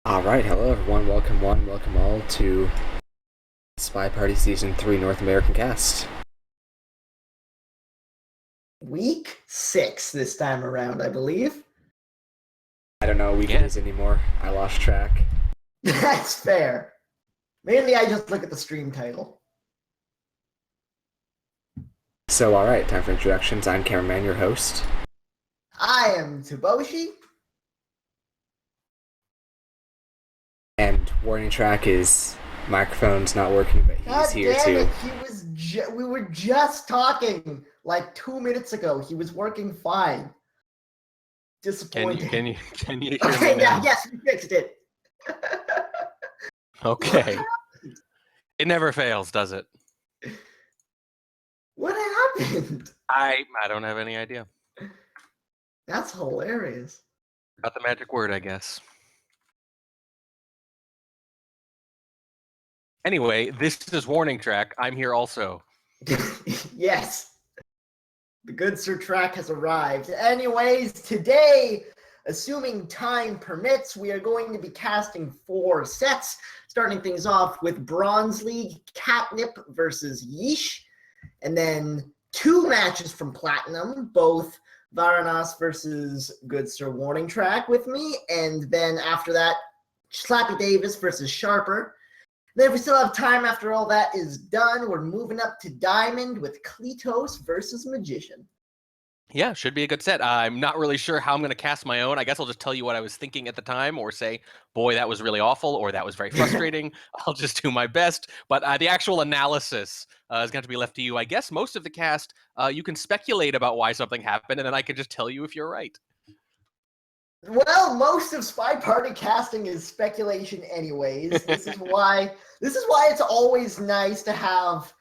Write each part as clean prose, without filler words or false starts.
Alright, hello everyone, welcome one, welcome all to Spy Party Season 3 North American Cast. Week 6 this time around, I believe. I don't know what week it is anymore, I lost track. That's fair. Mainly I just look at the stream title. So alright, time for introductions. I'm Cameraman, your host. I am Tsuboshi. And warning track is microphone's not working, but he's here too. We were just talking like 2 minutes ago. He was working fine. Disappointing. Can you hear me Yeah, now? yes, we fixed it. Okay. It never fails, does it? What happened? I don't have any idea. That's hilarious. Got the magic word, I guess. Anyway, this is warning track. I'm here also. Yes. The good Sir Track has arrived. Anyways, today, assuming time permits, we are going to be casting 4 sets, starting things off with Bronze League, Catnip versus Yeesh, and then 2 matches from Platinum, both Varanas versus Good Sir Warning Track with me, and then after that, Slappy Davis versus Sharper. Then if we still have time after all that is done, we're moving up to Diamond with Kletos versus Magician. Yeah, should be a good set. I'm not really sure how I'm going to cast my own. I guess I'll just tell you what I was thinking at the time, or say, boy, that was really awful, or that was very frustrating. I'll just do my best. But the actual analysis is going to be left to you. I guess most of the cast, you can speculate about why something happened, and then I can just tell you if you're right. Well, most of Spy Party casting is speculation anyways. This is why it's always nice to have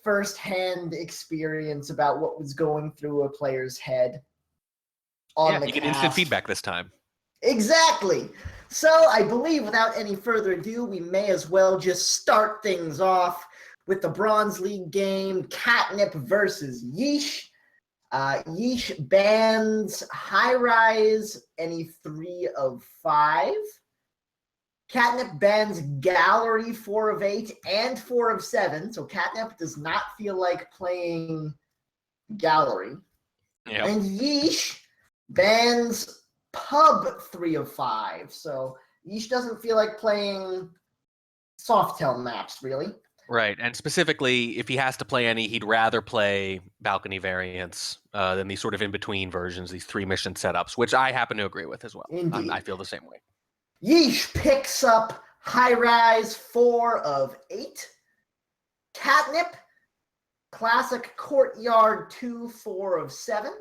first-hand experience about what was going through a player's head on the you cast. get instant feedback this time. Exactly. So I believe without any further ado, we may as well just start things off with the Bronze League game, Catnip versus Yeesh. Yeesh bans High Rise any 3 of 5. Catnip bans Gallery 4 of 8 and 4 of 7. So Catnip does not feel like playing Gallery. Yep. And Yeesh bans Pub 3 of 5. So Yeesh doesn't feel like playing Softail maps, really. Right, and specifically, if he has to play any, he'd rather play balcony variants than these sort of in-between versions, these 3 mission setups, which I happen to agree with as well. I feel the same way. Yeesh picks up High Rise 4 of 8. Catnip, Classic Courtyard 2, 4 of 7.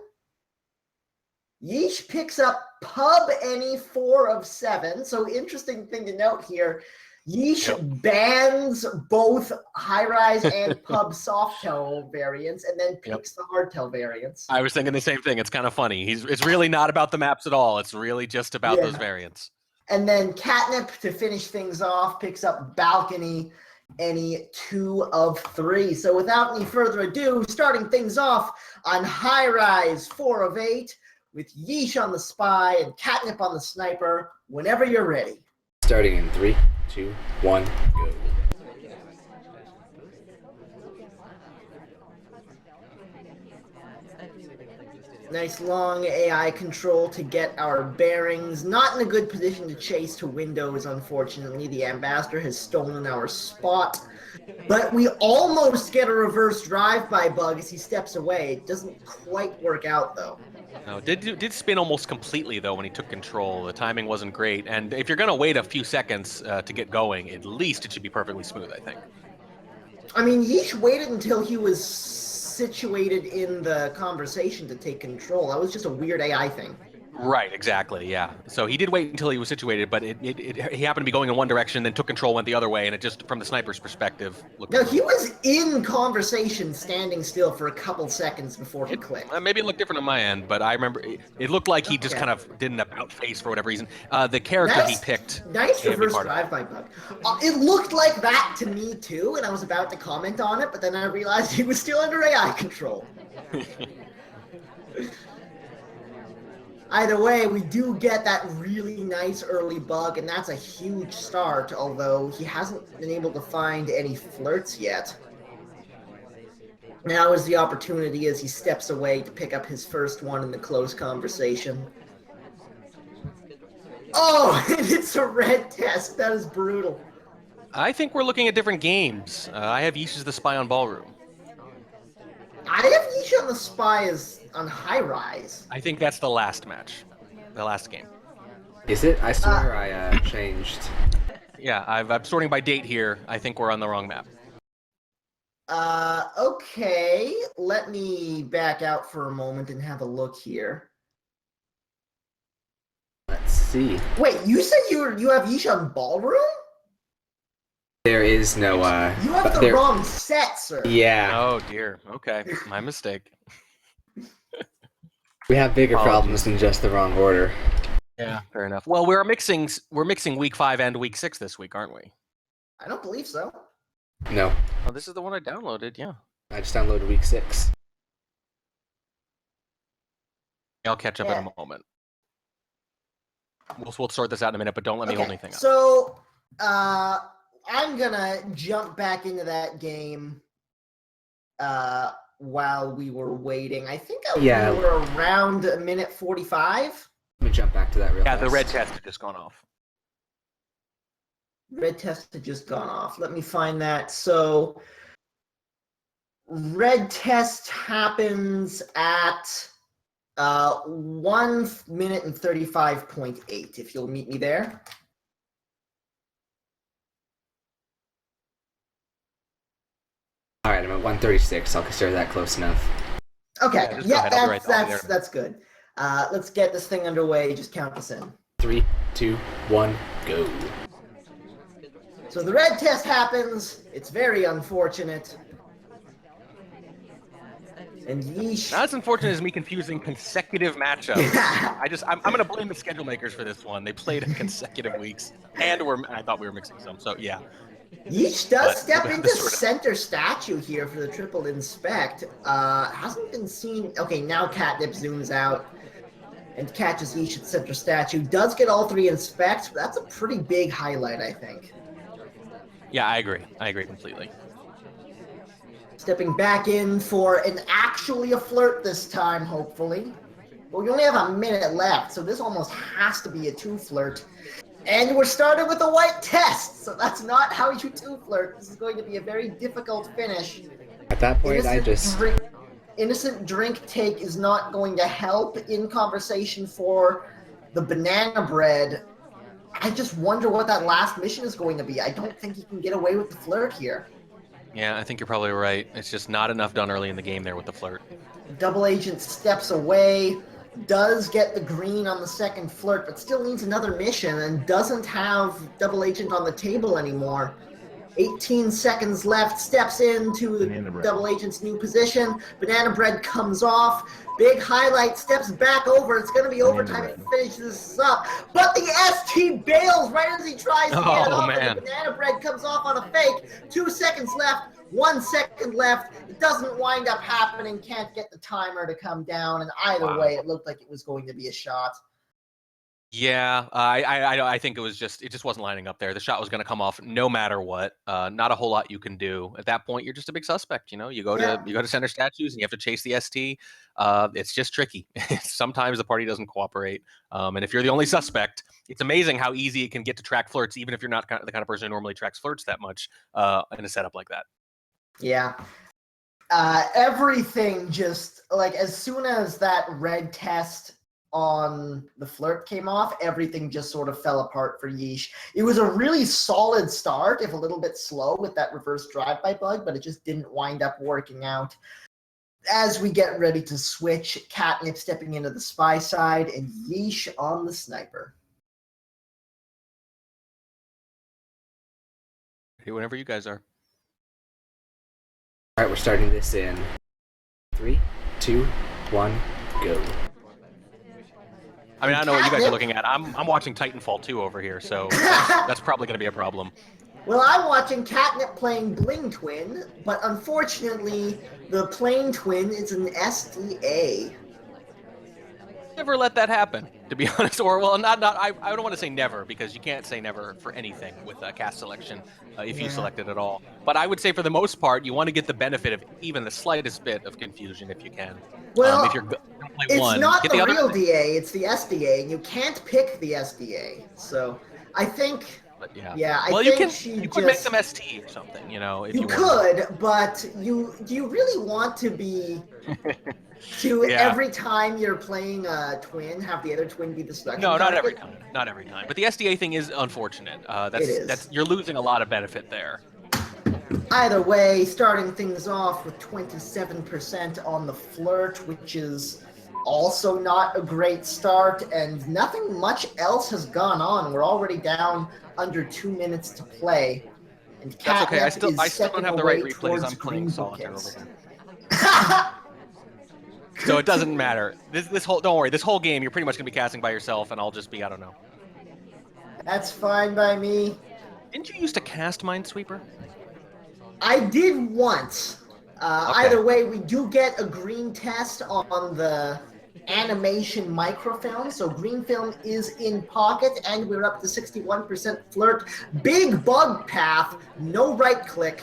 Yeesh picks up Pub any 4 of 7. So interesting thing to note here. Yeesh bans both High Rise and Pub Softail variants, and then picks the Hardtail variants. I was thinking the same thing. It's kind of funny. It's really not about the maps at all. It's really just about those variants. And then Catnip, to finish things off, picks up Balcony any 2 of 3. So without any further ado, starting things off on High Rise 4 of 8 with Yeesh on the Spy and Catnip on the Sniper. Whenever you're ready. Starting in 3, 2, 1, go. Nice long AI control to get our bearings. Not in a good position to chase to windows, unfortunately. The Ambassador has stolen our spot. But we almost get a reverse drive-by bug as he steps away. It doesn't quite work out, though. No, did spin almost completely, though, when he took control. The timing wasn't great. And if you're going to wait a few seconds to get going, at least it should be perfectly smooth, I think. I mean, Yeesh waited until he was situated in the conversation to take control. That was just a weird AI thing. Right, exactly, yeah. So he did wait until he was situated, but he happened to be going in one direction, then took control, went the other way, and it just, from the sniper's perspective, looked... No, he was in conversation, standing still for a couple seconds before he clicked. Maybe it looked different on my end, but I remember it looked like he just kind of did an about-face for whatever reason. The character he picked... Nice reverse drive-by bug. It looked like that to me, too, and I was about to comment on it, but then I realized he was still under AI control. Either way, we do get that really nice early bug, and that's a huge start, although he hasn't been able to find any flirts yet. Now is the opportunity as he steps away to pick up his first one in the close conversation. Oh, and it's a red test. That is brutal. I think we're looking at different games. I have Yeesh as the spy on Ballroom. I have Yeesh on the spy as on high rise. I think that's the last match. The last game. Is it? I swear I changed. Yeah, I'm sorting by date here. I think we're on the wrong map. Okay. Let me back out for a moment and have a look here. Let's see. Wait, you said you have Yeesh on Ballroom? There is no. You have the wrong set, sir. Yeah. Oh dear. Okay, my mistake. We have bigger problems than just the wrong order. Yeah, fair enough. Well, we're mixing week 5 and week 6 this week, aren't we? I don't believe so. No. Oh, this is the one I downloaded. Yeah. I just downloaded week 6. I'll catch up in a moment. We'll sort this out in a minute, but don't let me hold anything up. So, I'm gonna jump back into that game while we were waiting. I think we were around a minute 45. Let me jump back to that real fast. Yeah, the red test had just gone off. Red test had just gone off. Let me find that. So, red test happens at 1 minute and 35.8, if you'll meet me there. All right, I'm at 136. I'll consider that close enough. Okay, that's good. Let's get this thing underway. Just count us in. 3, 2, 1, go. So the red test happens. It's very unfortunate. And Yeesh. Not as unfortunate as me confusing consecutive matchups. I'm going to blame the schedule makers for this one. They played in consecutive weeks, and I thought we were mixing some. So yeah. Yeesh does step into center statue here for the triple inspect. Hasn't been seen. Okay, now Catnip zooms out and catches Yeesh at center statue. Does get all 3 inspects, but that's a pretty big highlight, I think. Yeah, I agree. I agree completely. Stepping back in for actually a flirt this time, hopefully. But we only have a minute left, so this almost has to be a 2 flirt. And we're started with a white test, so that's not how you 2 flirt. This is going to be a very difficult finish. At that point, Innocent drink take is not going to help in conversation for the banana bread. I just wonder what that last mission is going to be. I don't think he can get away with the flirt here. Yeah, I think you're probably right. It's just not enough done early in the game there with the flirt. Double agent steps away, does get the green on the second flirt, but still needs another mission and doesn't have double agent on the table anymore. 18 seconds left, steps into the double agent's new position. Banana bread comes off. Big highlight, steps back over. It's going to be overtime to finish this up. But the ST bails right as he tries to get it off. And the banana bread comes off on a fake. 2 seconds left. 1 second left. It doesn't wind up happening. Can't get the timer to come down. And either way, it looked like it was going to be a shot. Yeah, I think it just wasn't lining up there. The shot was going to come off no matter what. Not a whole lot you can do at that point. You're just a big suspect. You know, you go to center statues and you have to chase the ST. It's just tricky. Sometimes the party doesn't cooperate, and if you're the only suspect, it's amazing how easy it can get to track flirts, even if you're not the kind of person who normally tracks flirts that much in a setup like that. Yeah. Everything just like as soon as that red test on the flirt came off, everything just sort of fell apart for Yeesh. It was a really solid start, if a little bit slow with that reverse drive-by bug, but it just didn't wind up working out. As we get ready to switch, Catnip stepping into the spy side and Yeesh on the sniper. Hey, whenever you guys are. All right, we're starting this in 3, 2, 1, go. I mean, I know what you guys are looking at. I'm watching Titanfall 2 over here, so that's probably going to be a problem. Well, I'm watching Catnip playing Bling Twin, but unfortunately, the Plane Twin is an SDA. Never let that happen, to be honest. Or well, not. I don't want to say never because you can't say never for anything with cast selection if you Yeah. select it at all. But I would say for the most part, you want to get the benefit of even the slightest bit of confusion if you can. If you're Well, going to play it's one, not get the the other. real DA, it's the SDA, and you can't pick the SDA. So I think, But yeah. yeah, I Well, you think can. she You could make them just. ST or something, if You you wanted. could, but do you really want to be to Yeah. every time you're playing a twin have the other twin be the selection No, not every target? time. Not every time. But the SDA thing is unfortunate. It That's is. you're losing a lot of benefit there. Either way, starting things off with 27% on the flirt, which is also not a great start, and nothing much else has gone on. We're already down under 2 minutes to play, and That's okay. Catnip is I still don't stepping have the right away replays. towards I'm playing green solitaire over bookcase. here. So it doesn't matter. This whole don't worry. This whole game you're pretty much gonna be casting by yourself, and I'll just be I don't know. That's fine by me. Didn't you used to cast Minesweeper? I did once. Okay. Either way, we do get a green test on the animation microfilm. So green film is in pocket, and we're up to 61% flirt. Big bug path, no right click.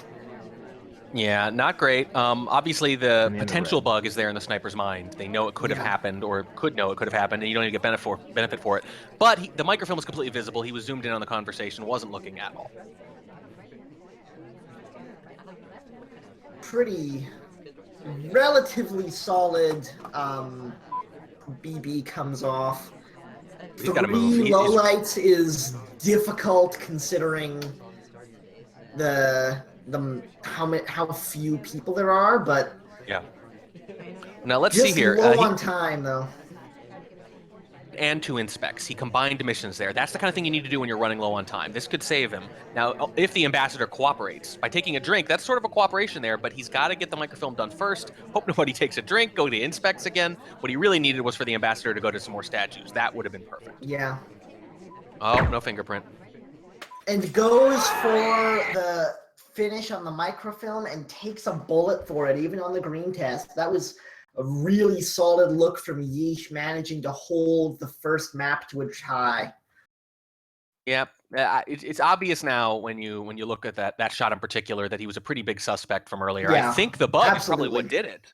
Yeah, not great. Obviously the potential bug is there in the sniper's mind. They know it could have Yeah. happened, or could know it could have happened, and you don't even get benefit for it. But the microfilm was completely visible. He was zoomed in on the conversation, wasn't looking at all. Pretty relatively solid BB comes off. He's got to move. Three lowlights is difficult considering the how few people there are, but Yeah. Now let's just see here. low on time though. And 2 inspects. He combined missions there. That's the kind of thing you need to do when you're running low on time. This could save him. Now, if the ambassador cooperates by taking a drink, that's sort of a cooperation there, but he's got to get the microfilm done first. Hope nobody takes a drink, go to inspects again. What he really needed was for the ambassador to go to some more statues. That would have been perfect. Yeah. Oh, no fingerprint. And goes for the finish on the microfilm and takes a bullet for it, even on the green test. That was a really solid look from Yeesh, managing to hold the first map to a tie. Yep. It's obvious now when you look at that shot in particular that he was a pretty big suspect from earlier. Yeah, I think the bug absolutely. is probably what did it.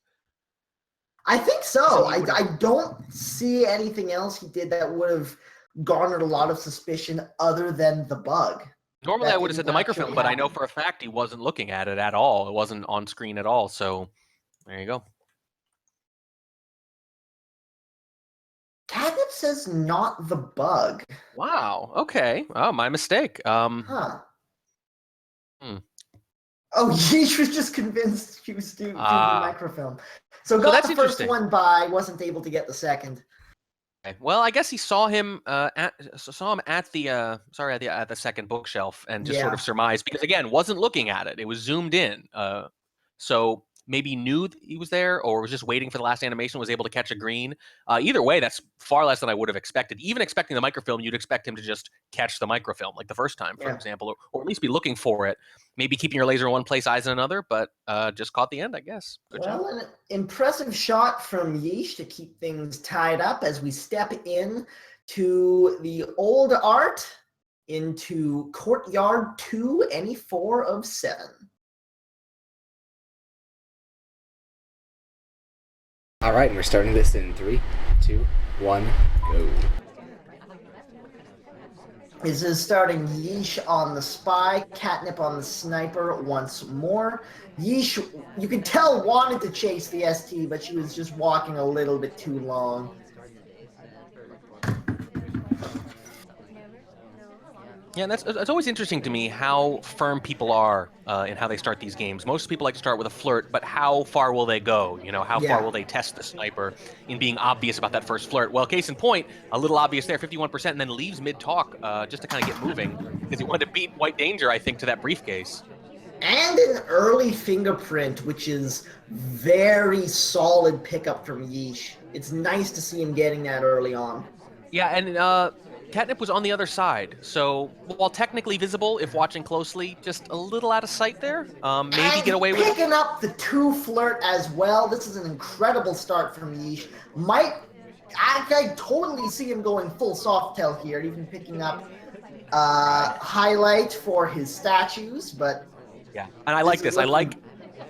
I think so. I don't see anything else he did that would have garnered a lot of suspicion other than the bug. Normally I would have said the didn't microfilm, actually but I know happen. for a fact he wasn't looking at it at all. It wasn't on screen at all. So there you go. Catnip says not the bug. Wow. Okay. Oh, my mistake. Huh. Oh, Yeesh was just convinced he was doing microfilm. So got that's the first interesting. one by, wasn't able to get the second. Okay. Well, I guess he saw him at the second bookshelf and just sort of surmised because again wasn't looking at it. It was zoomed in. So maybe knew he was there or was just waiting for the last animation, was able to catch a green. Either way, that's far less than I would have expected. Even expecting the microfilm, you'd expect him to just catch the microfilm like the first time, for example, or at least be looking for it. Maybe keeping your laser in one place, eyes in another, but just caught the end, I guess. Good job. An impressive shot from Yeesh to keep things tied up as we step in to the old art into Courtyard 2, any 4 of 7. All right, and we're starting this in 3, 2, 1, go. This is starting Yeesh on the spy, Catnip on the sniper once more. Yeesh, you could tell, wanted to chase the ST, but she was just walking a little bit too long. Yeah, and it's always interesting to me how firm people are in how they start these games. Most people like to start with a flirt, but how far will they go? How far will they test the sniper in being obvious about that first flirt? Well, case in point, a little obvious there, 51%, and then leaves mid-talk just to kind of get moving because he wanted to beat White Danger, I think, to that briefcase. And an early fingerprint, which is very solid pickup from Yeesh. It's nice to see him getting that early on. Yeah, and Catnip was on the other side, so while technically visible, if watching closely, just a little out of sight there. Maybe get away with picking up the 2 flirt as well. This is an incredible start from Yeesh. Might I totally see him going full Softail here, even picking up highlight for his statues, but Yeah, and I this like is this. I looking like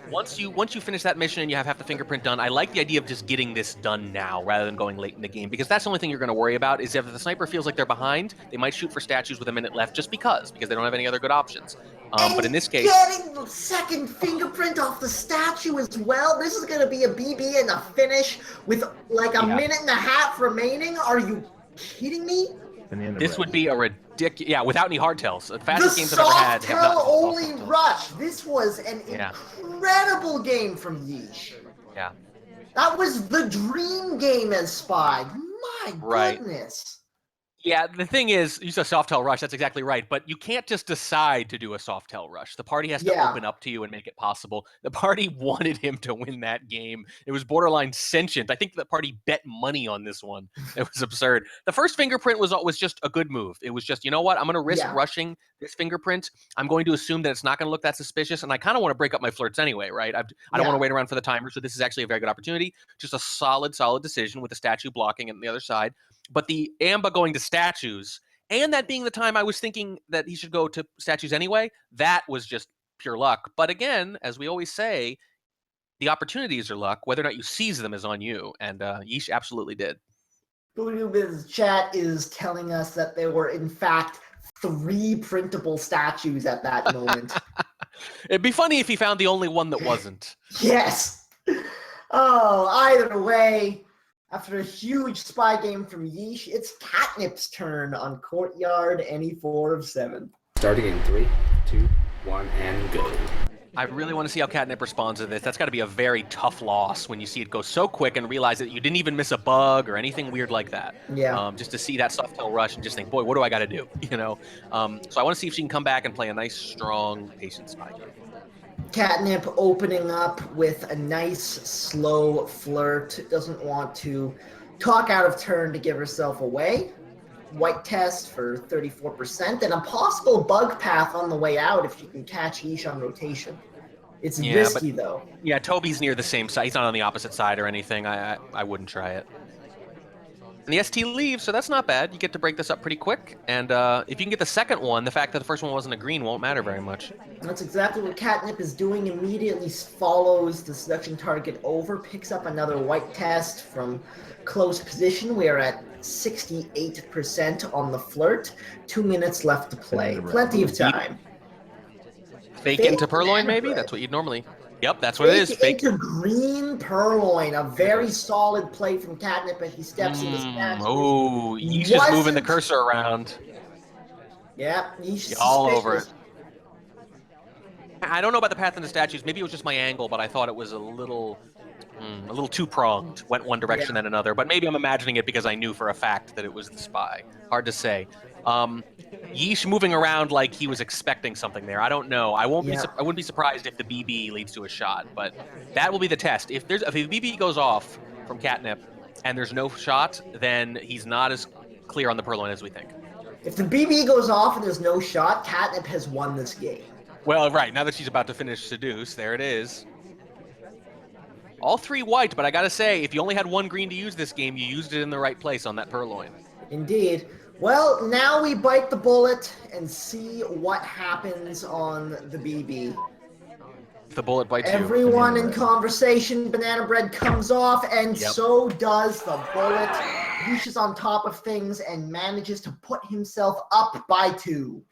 once you finish that mission and you have half the fingerprint done. I like the idea of just getting this done now rather than going late in the game, because that's the only thing you're going to worry about is if the sniper feels like they're behind, they might shoot for statues with a minute left just because they don't have any other good options. and But in he's this case, getting the second fingerprint off the statue as well. This is going to be a BB and a finish with like a yeah, minute and a half remaining. Are you kidding me? this would be a ridiculous. Yeah, without any hardtails. The The fastest games I've ever had have not Softail involved only hardtails. rush. This was an Yeah, incredible game from Yeesh. yeah, That was the dream game as Spy. My right. goodness. Yeah, the thing is, you said Softail rush. That's exactly right. But you can't just decide to do a Softail rush. The party has to Yeah. open up to you and make it possible. The party wanted him to win that game. It was borderline sentient. I think the party bet money on this one. It was absurd. The first fingerprint was just a good move. It was just, you know what? I'm going to risk rushing this fingerprint. I'm going to assume that it's not going to look that suspicious. And I kind of want to break up my flirts anyway, right? I don't want to wait around for the timer. So this is actually a very good opportunity. Just a solid decision with the statue blocking it on the other side. But the Amba going to statues, and that being the time I was thinking that he should go to statues anyway, that was just pure luck. But again, as we always say, the opportunities are luck. Whether or not you seize them is on you. And Yeesh absolutely did. Boodoob's chat is telling us that there were, in fact, 3 printable statues at that moment. It'd be funny if he found the only one that wasn't. Yes. Oh, either way, after a huge spy game from Yeesh, it's Catnip's turn on Courtyard, any 4 of 7. Starting in 3, 2, 1, and go. I really want to see how Catnip responds to this. That's got to be a very tough loss when you see it go so quick and realize that you didn't even miss a bug or anything weird like that. Yeah. Just to see that Softail rush and just think, boy, what do I got to do? You know. So I want to see if she can come back and play a nice, strong, patient spy game. Catnip opening up with a nice, slow flirt. Doesn't want to talk out of turn to give herself away. White test for 34%, and a possible bug path on the way out if she can catch Yeesh on rotation. It's risky, though. Yeah, Toby's near the same side. He's not on the opposite side or anything. I wouldn't try it. And the ST leaves, so that's not bad. You get to break this up pretty quick. And if you can get the second one, the fact that the first one wasn't a green won't matter very much. That's exactly what Catnip is doing. Immediately follows the seduction target over, picks up another white test from close position. We are at 68% on the flirt. 2 minutes left to play. Plenty of time. Fake into Purloin, maybe? That's what you'd normally... Yep, that's what it is. Fake into green Purloin. A very solid play from Catnip, and he steps into statue. Oh, he's just moving the cursor around. Yeah, he's all over it. I don't know about the path into statues. Maybe it was just my angle, but I thought it was a little too pronged. Went one direction then another. But maybe I'm imagining it because I knew for a fact that it was the spy. Hard to say. Yeesh moving around like he was expecting something there. I don't know. I wouldn't be surprised if the BB leads to a shot, but that will be the test. If the BB goes off from Catnip and there's no shot, then he's not as clear on the Purloin as we think. If the BB goes off and there's no shot, Catnip has won this game. Well, right. Now that she's about to finish Seduce, there it is. All 3 white, but I gotta say, if you only had 1 green to use this game, you used it in the right place on that Purloin. Indeed. Well, now we bite the bullet and see what happens on the BB. If the bullet bites Everyone in conversation, Banana Bread comes off, and so does the bullet. Yeesh is on top of things and manages to put himself up by 2.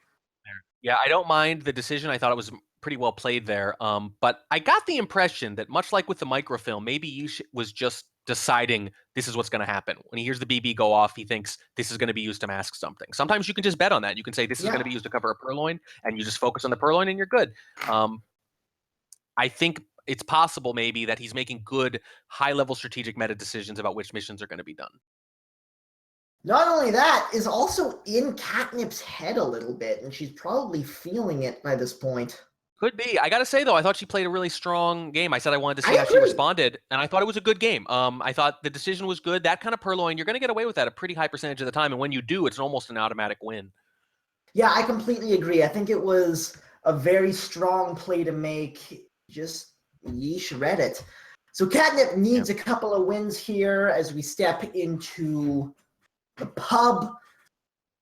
Yeah, I don't mind the decision. I thought it was pretty well played there. But I got the impression that much like with the microfilm, maybe Yeesh was just deciding this is what's going to happen. When he hears the BB go off, he thinks this is going to be used to mask something. Sometimes you can just bet on that. You can say this is going to be used to cover a Purloin, and you just focus on the Purloin and you're good. I think it's possible maybe that he's making good high-level strategic meta decisions about which missions are going to be done. Not only that, is also in Catnip's head a little bit, and she's probably feeling it by this point. Could be. I got to say, though, I thought she played a really strong game. I said I wanted to see how she responded, and I thought it was a good game. I thought the decision was good. That kind of Purloin, you're going to get away with that a pretty high percentage of the time, and when you do, it's almost an automatic win. Yeah, I completely agree. I think it was a very strong play to make. Just Yeesh read it. So Catnip needs a couple of wins here as we step into the pub.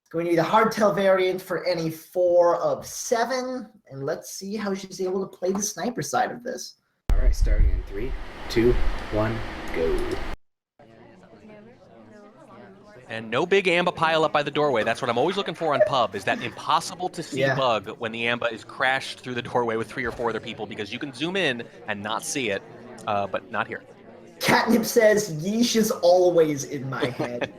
It's going to be the hardtail variant for any 4 of 7. And let's see how she's able to play the sniper side of this. All right, starting in 3, 2, 1, go. And no big Amba pile up by the doorway. That's what I'm always looking for on pub, is that impossible to see bug when the Amba is crashed through the doorway with 3 or 4 other people, because you can zoom in and not see it, but not here. Catnip says, Yeesh is always in my head.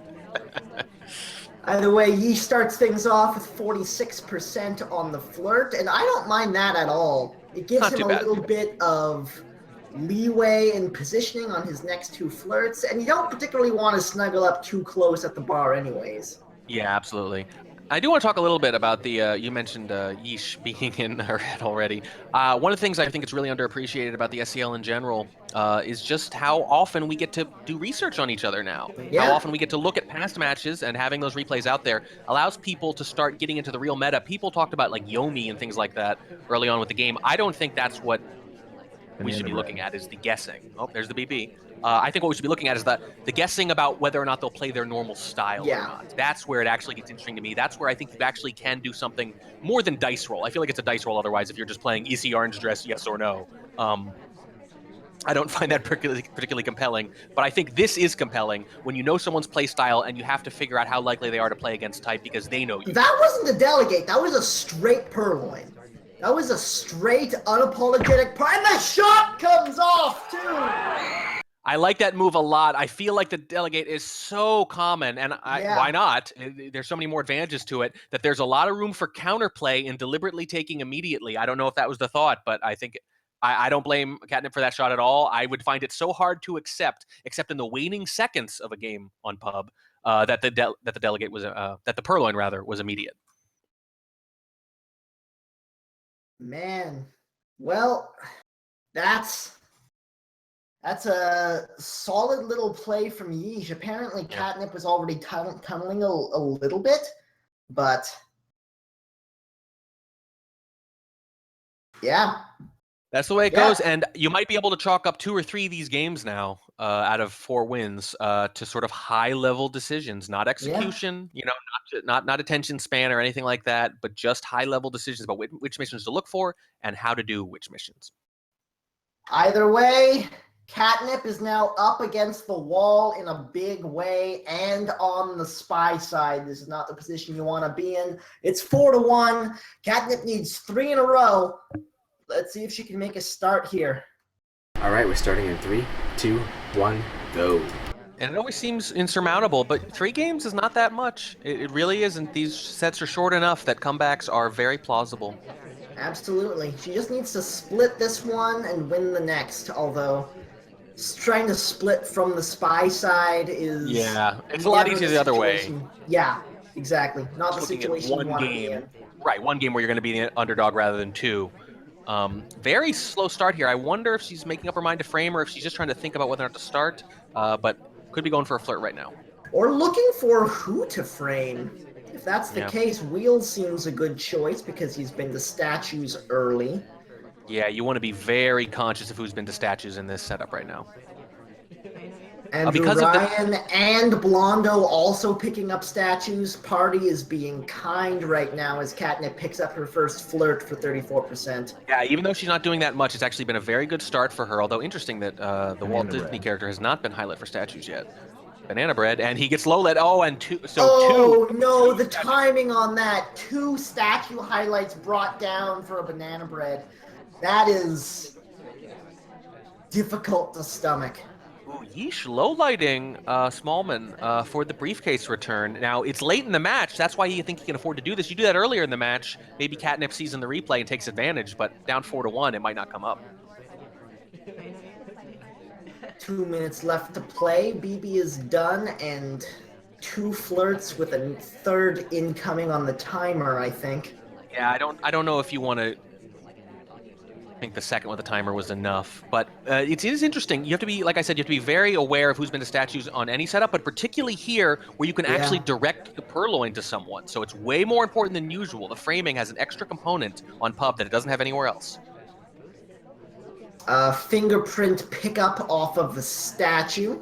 Either way, Yeesh starts things off with 46% on the flirt, and I don't mind that at all. It gives him a little bit of leeway in positioning on his next 2 flirts, and you don't particularly want to snuggle up too close at the bar anyways. Yeah, absolutely. I do want to talk a little bit about the, you mentioned Yeesh being in her head already. One of the things I think it's really underappreciated about the SCL in general is just how often we get to do research on each other now. Yeah. How often we get to look at past matches, and having those replays out there allows people to start getting into the real meta. People talked about like Yomi and things like that early on with the game. I don't think that's what we should be looking at, is the guessing. Oh, there's the BB. I think what we should be looking at is the guessing about whether or not they'll play their normal style or not. That's where it actually gets interesting to me. That's where I think you actually can do something more than dice roll. I feel like it's a dice roll otherwise if you're just playing easy orange dress, yes or no. I don't find that particularly compelling, but I think this is compelling when you know someone's play style and you have to figure out how likely they are to play against type because they know you. That wasn't a delegate. That was a straight purloin. That was a straight, unapologetic and the shot comes off, too! I like that move a lot. I feel like the delegate is so common, and why not? There's so many more advantages to it that there's a lot of room for counterplay in deliberately taking immediately. I don't know if that was the thought, but I think I don't blame Catnip for that shot at all. I would find it so hard to accept in the waning seconds of a game on pub, that the delegate was that the purloin rather was immediate. Man, well, that's a solid little play from Yeesh. Apparently, Catnip was already tunneling a little bit, but yeah. That's the way it goes, and you might be able to chalk up 2 or 3 of these games now out of 4 wins to sort of high-level decisions, not execution, you know, not attention span or anything like that, but just high-level decisions about which missions to look for and how to do which missions. Either way, Catnip is now up against the wall in a big way and on the spy side. This is not the position you want to be in. It's 4-1. Catnip needs 3 in a row. Let's see if she can make a start here. All right, we're starting in 3, 2, 1, go. And it always seems insurmountable, but 3 games is not that much. It really isn't. These sets are short enough that comebacks are very plausible. Absolutely. She just needs to split this one and win the next, although trying to split from the spy side is... Yeah, it's a lot easier the other way. Yeah, exactly. Not the situation one you want game. to be in. Right, one game where you're going to be the underdog rather than 2. Very slow start here. I wonder if she's making up her mind to frame or if she's just trying to think about whether or not to start, but could be going for a flirt right now. Or looking for who to frame. If that's the case, Wheels seems a good choice because he's been to statues early. Yeah, you want to be very conscious of who's been to statues in this setup right now. Andrew Ryan and Blondo also picking up statues. Party is being kind right now as Catnip picks up her first flirt for 34%. Yeah, even though she's not doing that much, it's actually been a very good start for her, although interesting that the Walt Disney character has not been highlighted for statues yet. Banana bread, and he gets low lit. Oh, and 2. So no, the timing on that. 2 statue highlights brought down for a banana bread. That is difficult to stomach. Ooh, Yeesh low-lighting Smallman for the briefcase return. Now, it's late in the match. That's why you think he can afford to do this. You do that earlier in the match. Maybe Catnip sees in the replay and takes advantage, but down 4-1, it might not come up. 2 minutes left to play. BB is done, and 2 flirts with a 3rd incoming on the timer, I think. Yeah, I don't know if you want to... I think the second with the timer was enough, but it is interesting. You have to be, like I said, you have to be very aware of who's been to statues on any setup, but particularly here where you can actually direct the purloin to someone. So it's way more important than usual. The framing has an extra component on pub that it doesn't have anywhere else. fingerprint pickup off of the statue.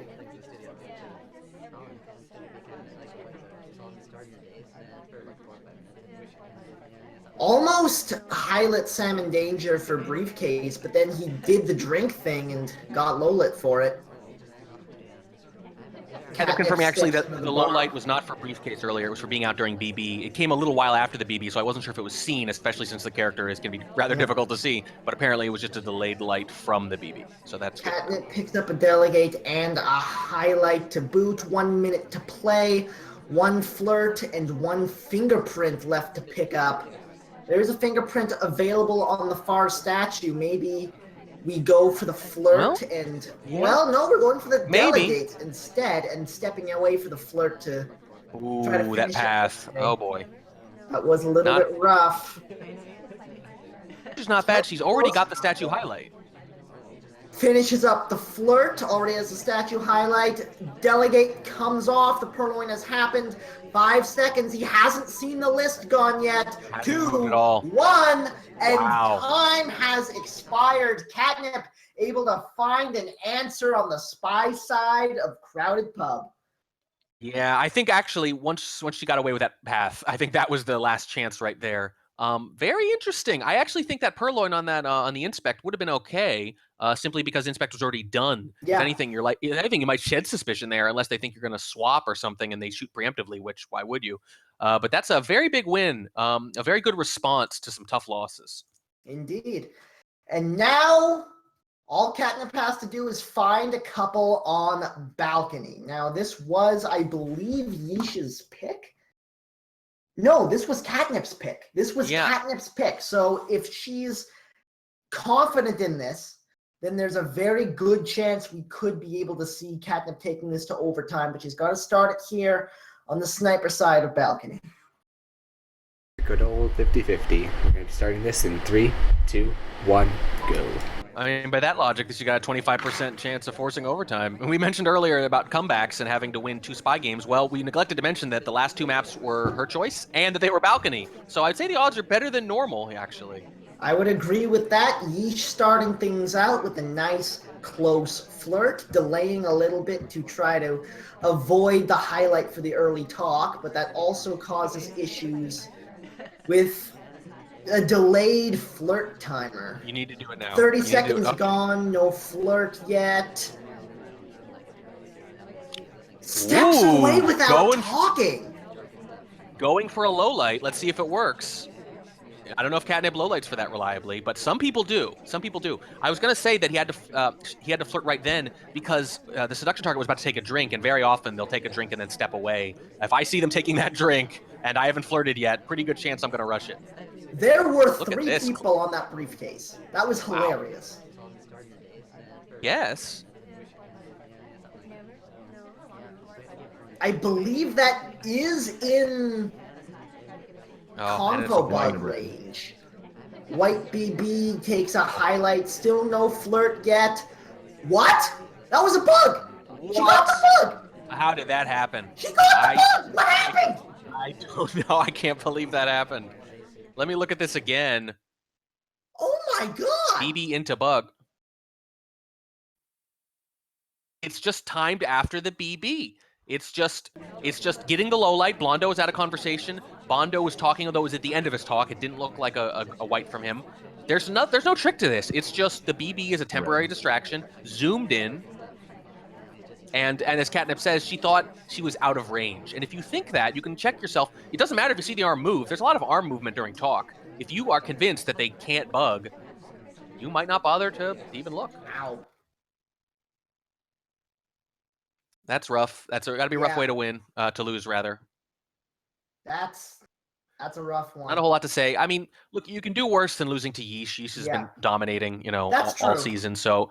Almost highlight Sam in danger for briefcase, but then he did the drink thing and got low lit for it. And confirming actually that the low bar. light was not for briefcase earlier, it was for being out during BB. It came a little while after the BB, so I wasn't sure if it was seen, especially since the character is going to be rather difficult to see, but apparently it was just a delayed light from the BB, so that's good. Catnip picks up a delegate and a highlight to boot. 1 minute to play, one flirt and one fingerprint left to pick up. There's a fingerprint available on the far statue. Maybe we go for the flirt well, no, we're going for the delegate instead and stepping away for the flirt to try to finish that path. Oh boy. That was a little bit rough. Which is not bad. She's already got the statue highlight. Finishes up the flirt, already has the statue highlight. Delegate comes off, the purloin has happened. 5 seconds, he hasn't seen the list gone yet. 2, 1, and time has expired. Catnip able to find an answer on the spy side of Crowded Pub. Yeah, I think actually once she got away with that path, I think that was the last chance right there. Very interesting. I actually think that purloin on that on the inspect would have been okay, simply because inspect was already done. Yeah. If anything, you might shed suspicion there unless they think you're going to swap or something and they shoot preemptively, which why would you? But that's a very big win, a very good response to some tough losses. Indeed. And now all Catnip has to do is find a couple on balcony. Now this was, I believe, Yeesh's pick. No, this was Catnip's pick. Catnip's pick. So if she's confident in this, then there's a very good chance we could be able to see Catnip taking this to overtime, but she's got to start it here on the sniper side of balcony. Good old 50-50. We're going to be starting this in 3, 2, 1, go. I mean, by that logic, you got a 25% chance of forcing overtime. And we mentioned earlier about comebacks and having to win 2 spy games. Well, we neglected to mention that the last 2 maps were her choice and that they were balcony. So I'd say the odds are better than normal, actually. I would agree with that. Yeesh starting things out with a nice close flirt, delaying a little bit to try to avoid the highlight for the early talk, but that also causes issues with a delayed flirt timer. You need to do it now. 30 seconds gone, no flirt yet. Steps away without talking. Going for a low light. Let's see if it works. I don't know if Catnip low lights for that reliably, but some people do. Some people do. I was going to say that he had to flirt right then because the seduction target was about to take a drink, and very often they'll take a drink and then step away. If I see them taking that drink and I haven't flirted yet, pretty good chance I'm going to rush it. There were 3 people on that briefcase. That was hilarious. Wow. Yes. I believe that is in combo bug range. White BB takes a highlight. Still no flirt yet. What? That was a bug. What? She got the bug. How did that happen? She got the bug. What happened? I don't know. I can't believe that happened. Let me look at this again. Oh my god. BB into bug. It's just timed after the BB. It's just getting the low light. Blondo was at a conversation. Bondo was talking, although it was at the end of his talk. It didn't look like a white from him. There's no trick to this. It's just the BB is a temporary distraction, zoomed in, and as Catnip says, she thought she was out of range. And if you think that, you can check yourself. It doesn't matter if you see the arm move. There's a lot of arm movement during talk. If you are convinced that they can't bug, you might not bother to even look. Ow. That's rough. That's got to be a rough way to win, to lose rather. That's a rough one. Not a whole lot to say. I mean, look, you can do worse than losing to Yeesh. Yeesh has been dominating, all season. So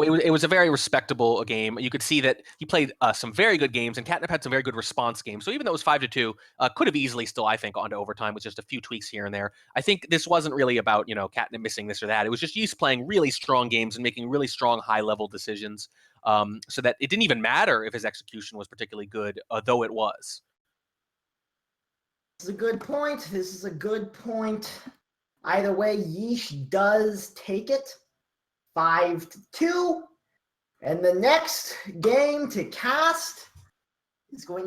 it was a very respectable game. You could see that he played some very good games, and Catnip had some very good response games. So even though it was 5-2, could have easily still, I think, gone to overtime with just a few tweaks here and there. I think this wasn't really about, Catnip missing this or that. It was just Yeesh playing really strong games and making really strong high-level decisions, so that it didn't even matter if his execution was particularly good, though it was. This is a good point. Either way, Yeesh does take it. 5-2. And the next game to cast is going